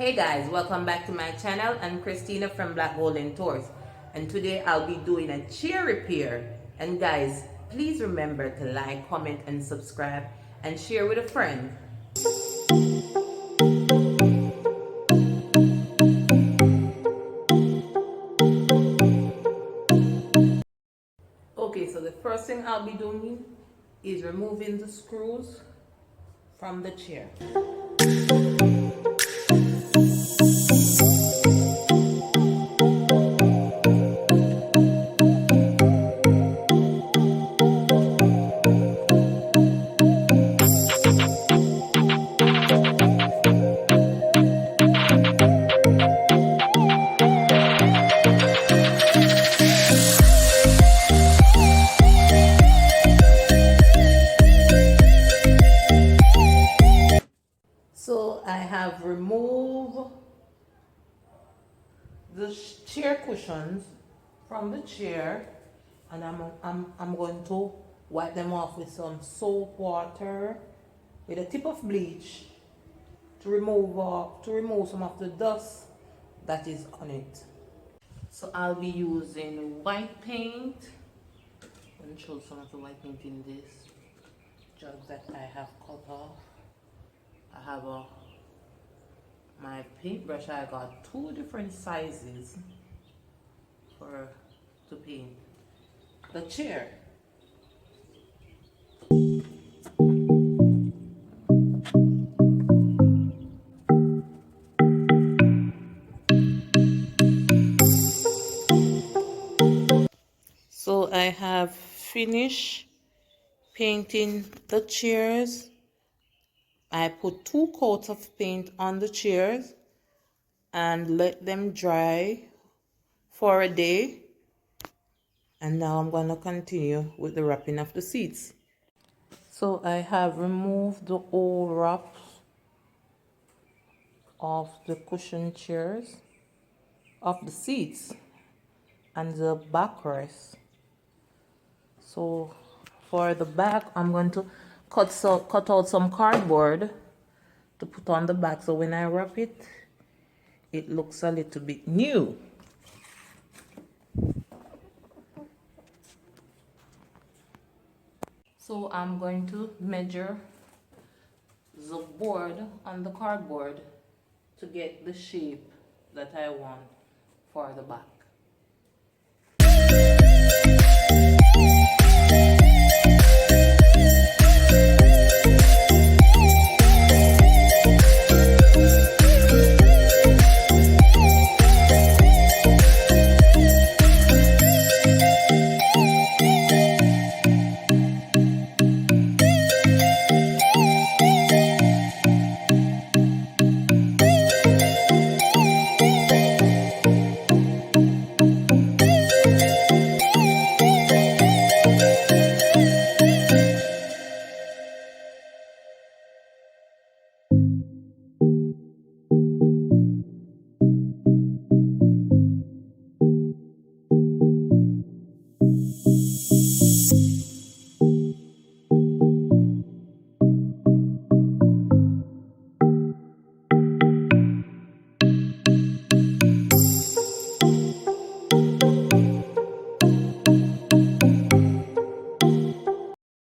Hey guys, welcome back to my channel. I'm Christina from Black Golden Tours, and today I'll be doing a chair repair. And guys, please remember to like, comment and subscribe and share with a friend. Okay, so the first thing I'll be doing is removing the screws from the chair. So I have removed the chair cushions from the chair, and I'm going to wipe them off with some soap water with a tip of bleach to remove some of the dust that is on it. So I'll be using white paint. Let me show some of the white paint in this jug that I have cut off. I have my paintbrush. I got two different sizes to paint the chair. So I have finished painting the chairs. I put 2 coats of paint on the chairs and let them dry for a day. And now I'm going to continue with the wrapping of the seats. So I have removed the old wraps of the cushion chairs, of the seats and the backrest. So for the back, I'm going to cut out some cardboard to put on the back, so when I wrap it, it looks a little bit new. So I'm going to measure the board on the cardboard to get the shape that I want for the back.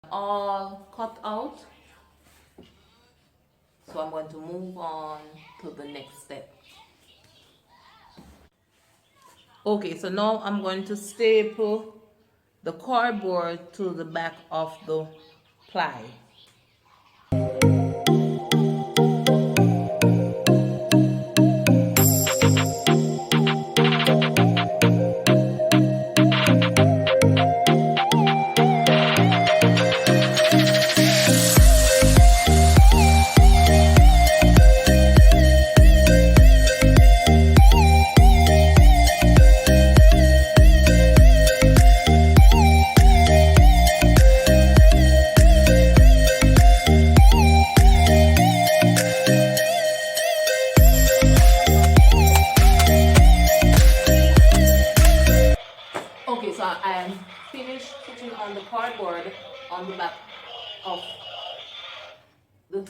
All cut out, so I'm going to move on to the next step. Okay, so now I'm going to staple the cardboard to the back of the ply. Okay, so I am finished putting on the cardboard on the back of the...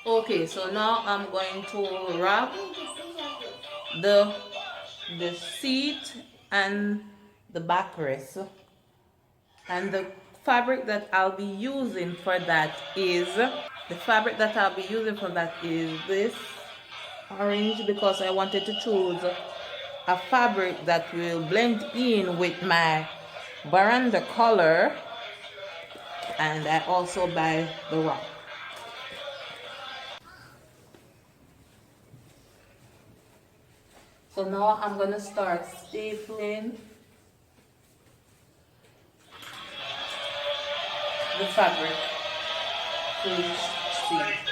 Okay, so now I'm going to wrap the seat and the backrest. And the fabric that I'll be using for that is this orange, because I wanted to choose a fabric that will blend in with my veranda color. And I also buy the wrap. So now I'm gonna start stapling the fabric to each seat.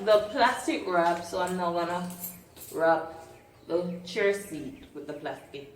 The plastic wrap, so I'm now gonna wrap the chair seat with the plastic.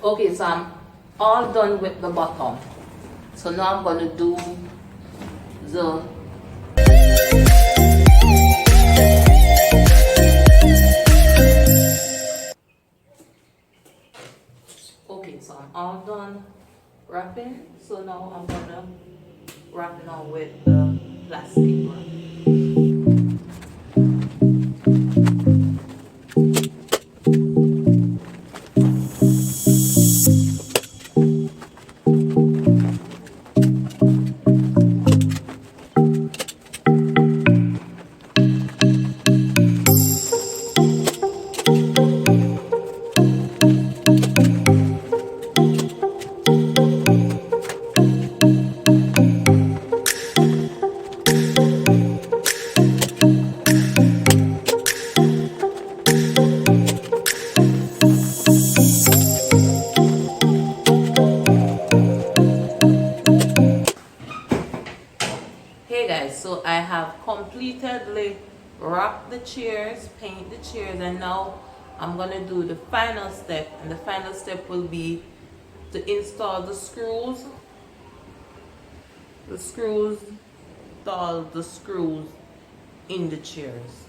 Okay, so I'm all done with the bottom. So now I'm going to do the okay, so I'm all done wrapping. So now I'm going to wrap now with the plastic wrap. Hey guys, so I have completely wrapped the chairs, paint the chairs, and now I'm gonna do the final step, and the final step will be to install the screws, install the screws in the chairs.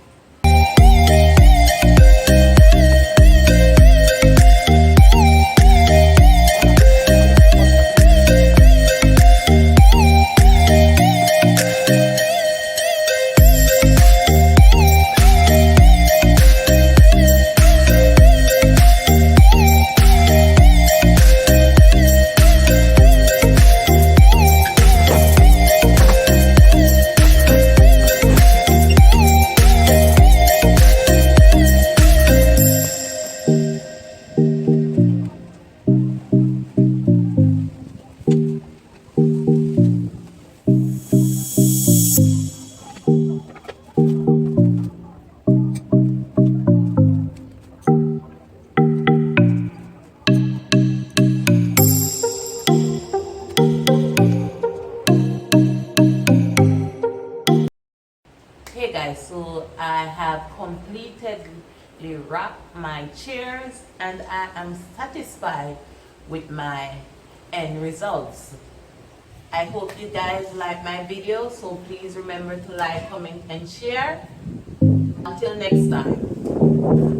wrap my chairs, and I am satisfied with my end results. I hope you guys like my video, so please remember to like, comment, and share. Until next time.